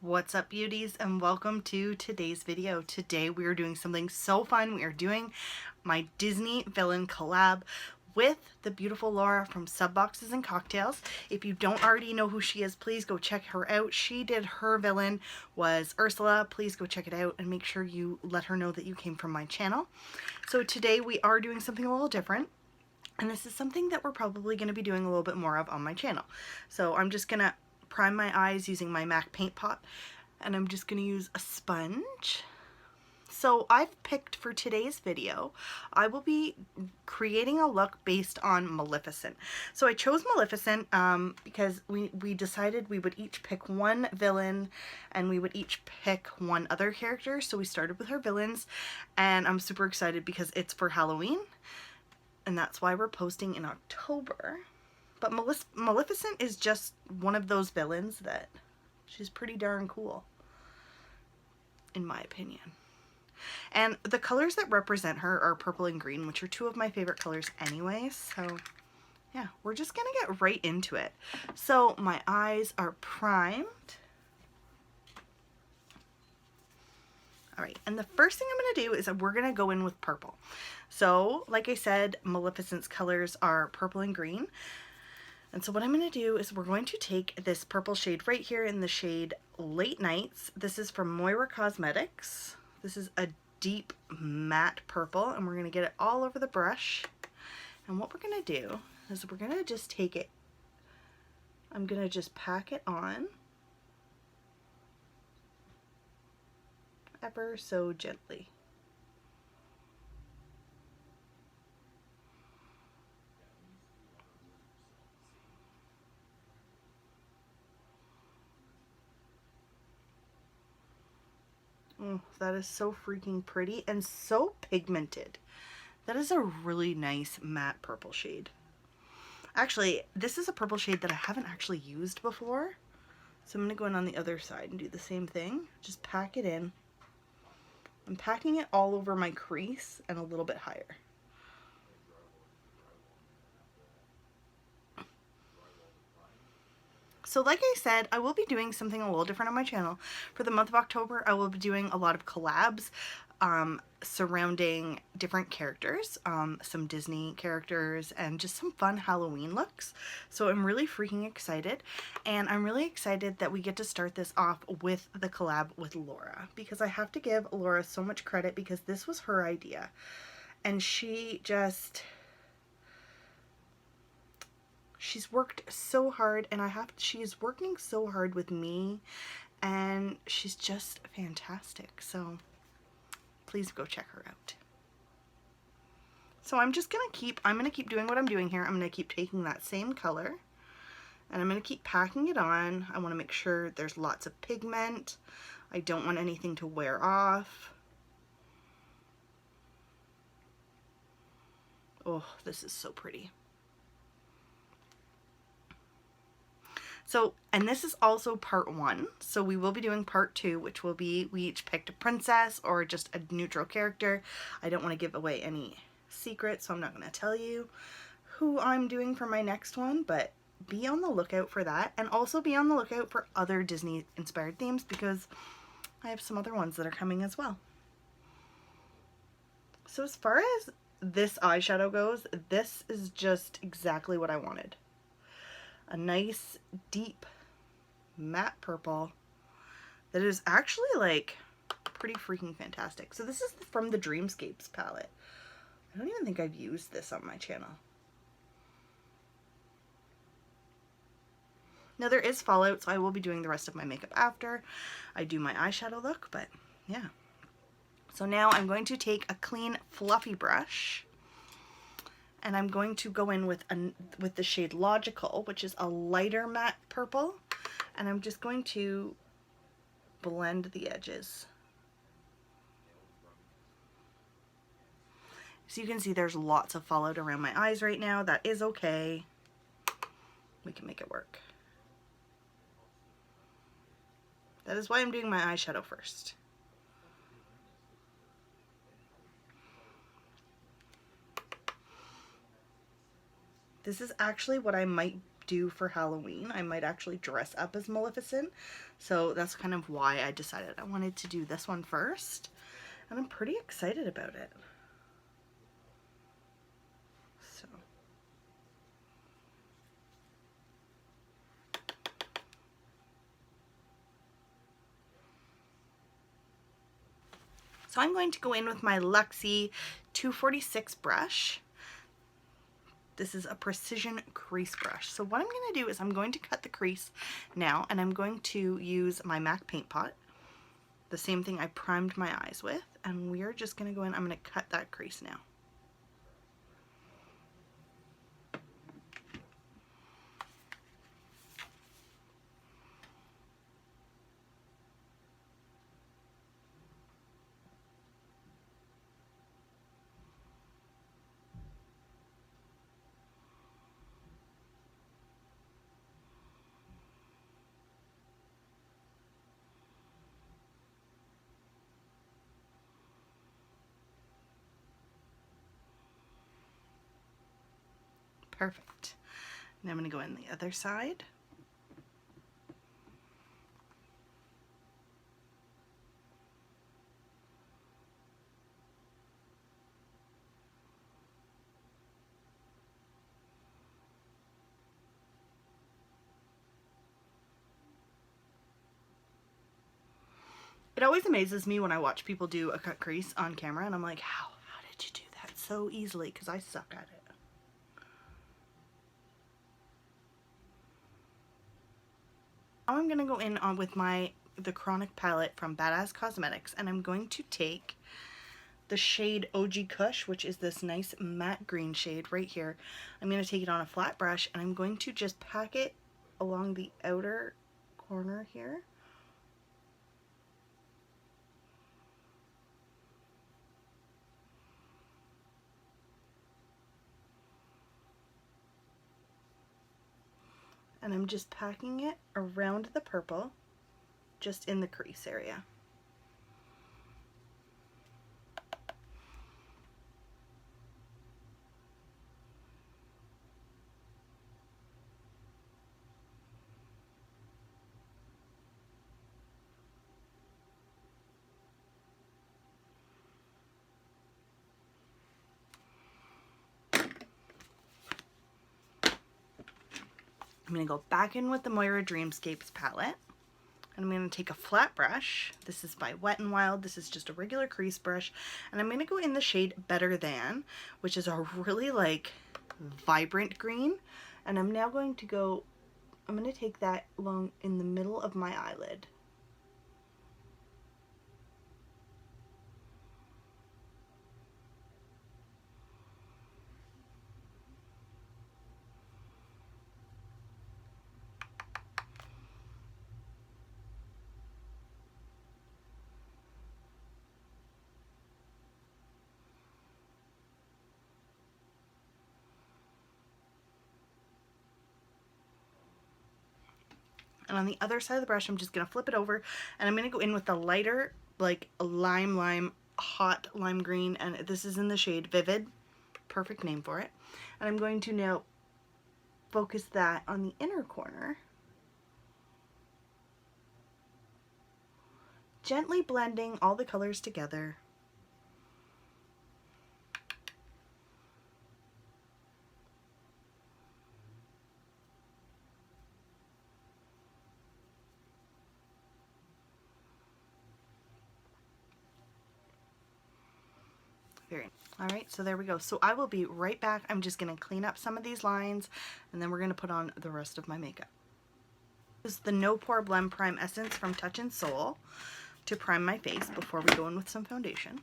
What's up, beauties, and welcome to today's video. Today we are doing something so fun. We are doing my Disney villain collab with the beautiful Laura from Subboxes and Cocktails. If you don't already know who she is, please go check her out. She did her villain was Ursula. Please go check it out and make sure you let her know that you came from my channel. So today we are doing something a little different. And this is something that we're probably going to be doing a little bit more of on my channel. So I'm just going to prime my eyes using my MAC paint pot, and I'm just going to use a sponge. So I've picked for today's video, I will be creating a look based on Maleficent. So I chose Maleficent because we decided we would each pick one villain and we would each pick one other character. So we started with her villains, and I'm super excited because it's for Halloween. And that's why we're posting in October. But Maleficent is just one of those villains that she's pretty darn cool, in my opinion. And the colors that represent her are purple and green, which are two of my favorite colors anyways. So yeah, we're just gonna get right into it. So my eyes are primed. All right, and the first thing I'm going to do is that we're going to go in with purple. So, like I said, Maleficent's colors are purple and green. And so what I'm going to do is we're going to take this purple shade right here in the shade Late Nights. This is from Moira Cosmetics. This is a deep matte purple, and we're going to get it all over the brush. And what we're going to do is we're going to just take it, I'm going to just pack it on ever so gently. Oh, that is so freaking pretty and so pigmented. That is a really nice matte purple shade. Actually, this is a purple shade that I haven't actually used before. So I'm going to go in on the other side and do the same thing. Just pack it in. I'm packing it all over my crease and a little bit higher. So like I said, I will be doing something a little different on my channel. For the month of October, I will be doing a lot of collabs surrounding different characters, some Disney characters, and just some fun Halloween looks. So I'm really freaking excited, and I'm really excited that we get to start this off with the collab with Laura, because I have to give Laura so much credit because this was her idea, and she's worked so hard, and she's working so hard with me, and she's just fantastic. So please go check her out. So I'm gonna keep doing what I'm doing here. I'm gonna keep taking that same color, and I'm gonna keep packing it on. I want to make sure there's lots of pigment. I don't want anything to wear off. Oh, this is so pretty. So, and this is also part 1, so we will be doing part 2, which will be, we each picked a princess or just a neutral character. I don't want to give away any secrets, so I'm not going to tell you who I'm doing for my next one, but be on the lookout for that, and also be on the lookout for other Disney inspired themes, because I have some other ones that are coming as well. So as far as this eyeshadow goes, this is just exactly what I wanted. A nice deep matte purple that is actually like pretty freaking fantastic. So this is from the Dreamscapes palette. I don't even think I've used this on my channel. Now there is fallout, so I will be doing the rest of my makeup after I do my eyeshadow look, but yeah. So now I'm going to take a clean fluffy brush, and I'm going to go in with the shade Logical, which is a lighter matte purple, and I'm just going to blend the edges. So you can see there's lots of fallout around my eyes right now. That is okay. We can make it work. That is why I'm doing my eyeshadow first. This is actually what I might do for Halloween. I might actually dress up as Maleficent. So that's kind of why I decided I wanted to do this one first. And I'm pretty excited about it. So I'm going to go in with my Luxie 246 brush. This is a precision crease brush. So what I'm going to do is I'm going to cut the crease now, and I'm going to use my MAC paint pot, the same thing I primed my eyes with, and we're just going to go in, I'm going to cut that crease now. Perfect. Now I'm going to go in the other side. It always amazes me when I watch people do a cut crease on camera, and I'm like, how did you do that so easily? Because I suck at it. Now I'm going to go in on with the Chronic palette from Badass Cosmetics, and I'm going to take the shade OG Kush, which is this nice matte green shade right here. I'm going to take it on a flat brush, and I'm going to just pack it along the outer corner here. And I'm just packing it around the purple, just in the crease area. I'm going to go back in with the Moira Dreamscapes palette, and I'm going to take a flat brush. This is by Wet n Wild. This is just a regular crease brush, and I'm going to go in the shade Better Than, which is a really like vibrant green, and I'm now going to go, I'm going to take that along in the middle of my eyelid. And on the other side of the brush, I'm just going to flip it over, and I'm going to go in with the lighter, like hot lime green, and this is in the shade Vivid. Perfect name for it. And I'm going to now focus that on the inner corner, gently blending all the colors together. All right, so there we go. So I will be right back. I'm just going to clean up some of these lines, and then we're going to put on the rest of my makeup. This is the No Pore Blend Prime Essence from Touch in Soul to prime my face before we go in with some foundation.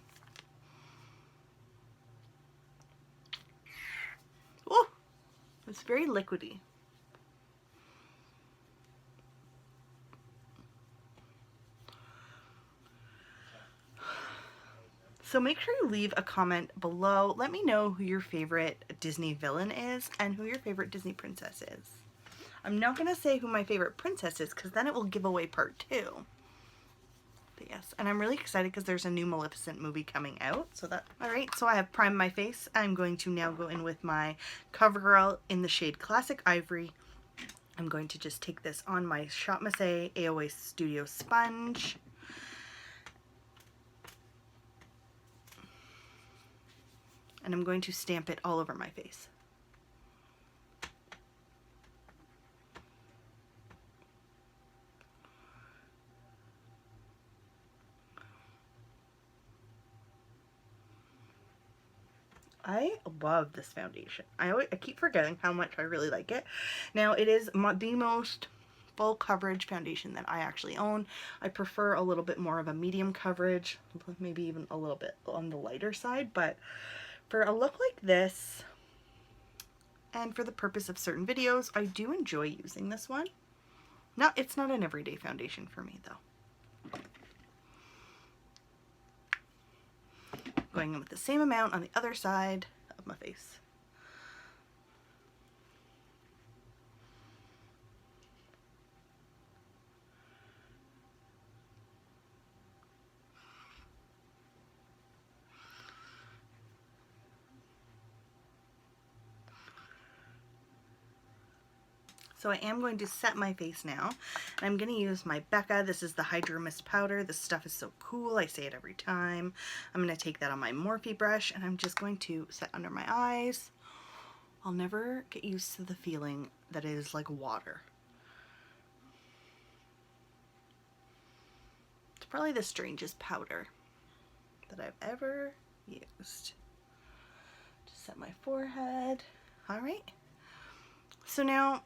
Oh, it's very liquidy. So make sure you leave a comment below. Let me know who your favorite Disney villain is and who your favorite Disney princess is. I'm not going to say who my favorite princess is because then it will give away part 2. But yes, and I'm really excited because there's a new Maleficent movie coming out. So that, alright, so I have primed my face. I'm going to now go in with my CoverGirl in the shade Classic Ivory. I'm going to just take this on my Shop Masse AOA Studio sponge. And I'm going to stamp it all over my face. I love this foundation. I keep forgetting how much I really like it. Now, it is the most full coverage foundation that I actually own. I prefer a little bit more of a medium coverage, maybe even a little bit on the lighter side, but for a look like this, and for the purpose of certain videos, I do enjoy using this one. It's not an everyday foundation for me, though. Going in with the same amount on the other side of my face. So I am going to set my face now, and I'm going to use my Becca. This is the Hydro Mist powder. This stuff is so cool. I say it every time. I'm going to take that on my Morphe brush, and I'm just going to set under my eyes. I'll never get used to the feeling that it is like water. It's probably the strangest powder that I've ever used. Just set my forehead. All right. So now,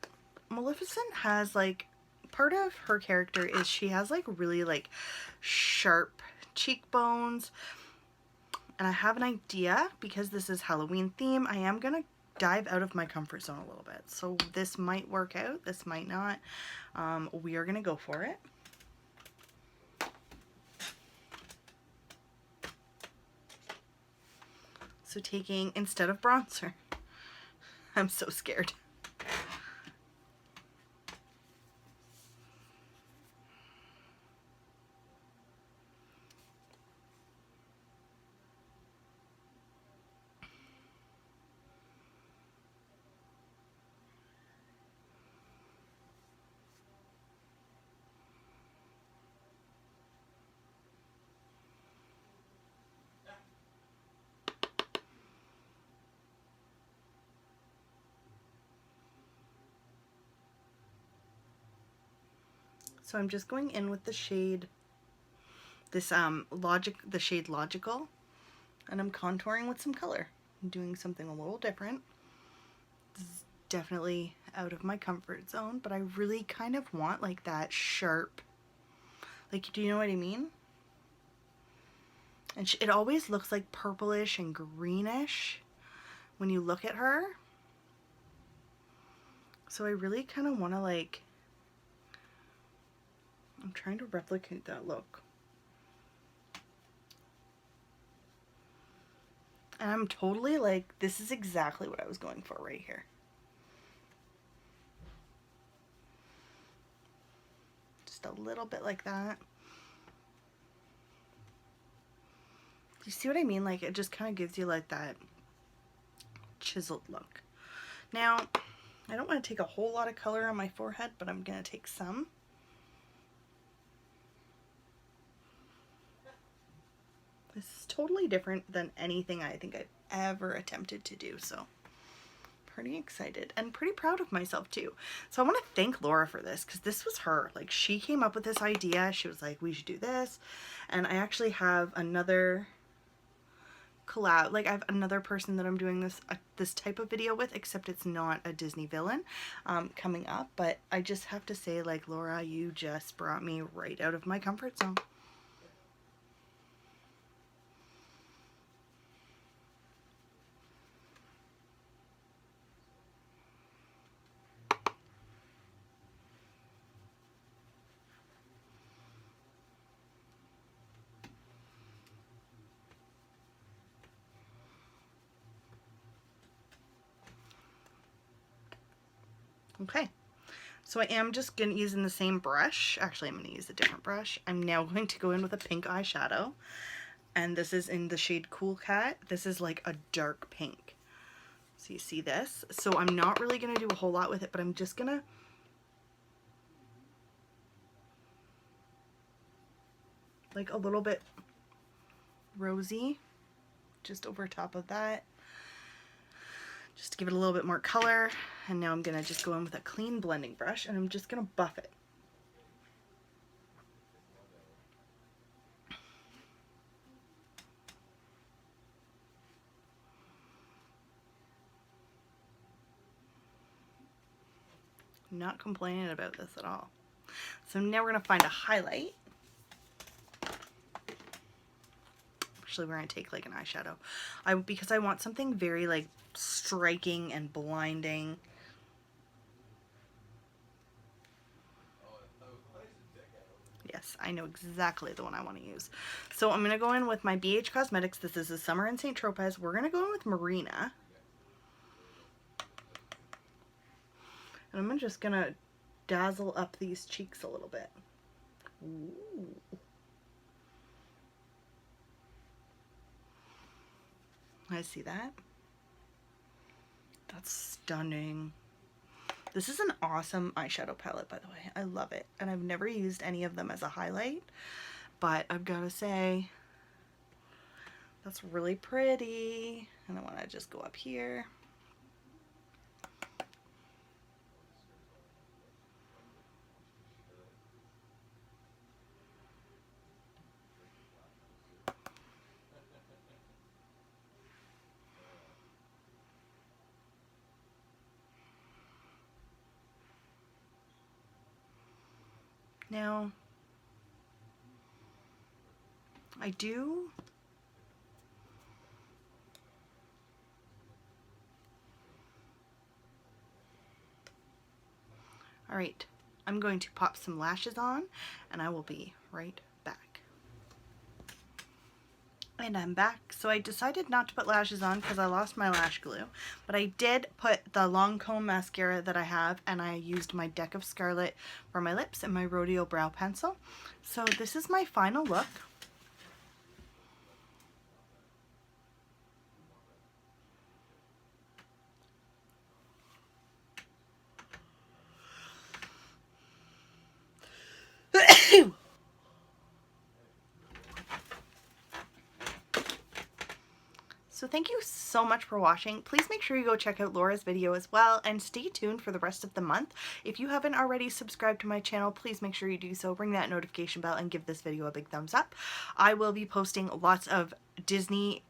Maleficent has like, part of her character is she has like really like sharp cheekbones, and I have an idea, because this is Halloween theme, I am gonna dive out of my comfort zone a little bit. So this might work out, this might not. We are gonna go for it. So taking, instead of bronzer, I'm so scared. So I'm just going in with the shade, the shade Logical, and I'm contouring with some color. I'm doing something a little different. This is definitely out of my comfort zone, but I really kind of want like that sharp, like, do you know what I mean? And it always looks like purplish and greenish when you look at her. So I really kind of want to like, I'm trying to replicate that look. And I'm totally like, this is exactly what I was going for right here. Just a little bit like that. You see what I mean? Like, it just kind of gives you like that chiseled look. Now, I don't want to take a whole lot of color on my forehead, but I'm going to take some. This is totally different than anything I think I've ever attempted to do, so pretty excited and pretty proud of myself too. So I want to thank Laura for this, because this was her. Like, she came up with this idea. She was like, we should do this. And I actually have another collab, like I have another person that I'm doing this type of video with, except it's not a Disney villain, coming up. But I just have to say, like, Laura, you just brought me right out of my comfort zone. Okay, so I am just going to using the same brush. Actually, I'm going to use a different brush. I'm now going to go in with a pink eyeshadow, and this is in the shade Cool Cat. This is like a dark pink. So you see this? So I'm not really going to do a whole lot with it, but I'm just going to like a little bit rosy just over top of that, just to give it a little bit more color. And now I'm gonna just go in with a clean blending brush and I'm just gonna buff it. Not complaining about this at all. So now we're gonna find a highlight. Actually, we're gonna take like an eyeshadow. Because I want something very like striking and blinding. Yes, I know exactly the one I want to use. So I'm gonna go in with my BH Cosmetics. This is a Summer in St. Tropez. We're gonna go in with Marina. And I'm just gonna dazzle up these cheeks a little bit. Ooh. I see that. That's stunning. This is an awesome eyeshadow palette, by the way. I love it. And I've never used any of them as a highlight, but I've got to say, that's really pretty. And I want to just go up here. Now, I do all right, I'm going to pop some lashes on and I will be right back. And I'm back. So I decided not to put lashes on because I lost my lash glue, but I did put the Lancome mascara that I have, and I used my Deck of Scarlet for my lips and my Rodeo brow pencil. So this is my final look. So thank you so much for watching. Please make sure you go check out Laura's video as well, and stay tuned for the rest of the month. If you haven't already subscribed to my channel, please make sure you do so. Ring that notification bell and give this video a big thumbs up. I will be posting lots of Disney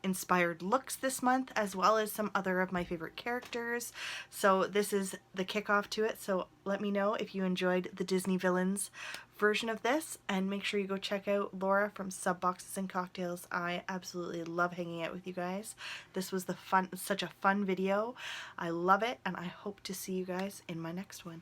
inspired looks this month, as well as some other of my favorite characters. So this is the kickoff to it. So let me know if you enjoyed the Disney Villains version of this, and make sure you go check out Laura from Subboxes and Cocktails. I absolutely love hanging out with you guys. This was such a fun video. I love it, and I hope to see you guys in my next one.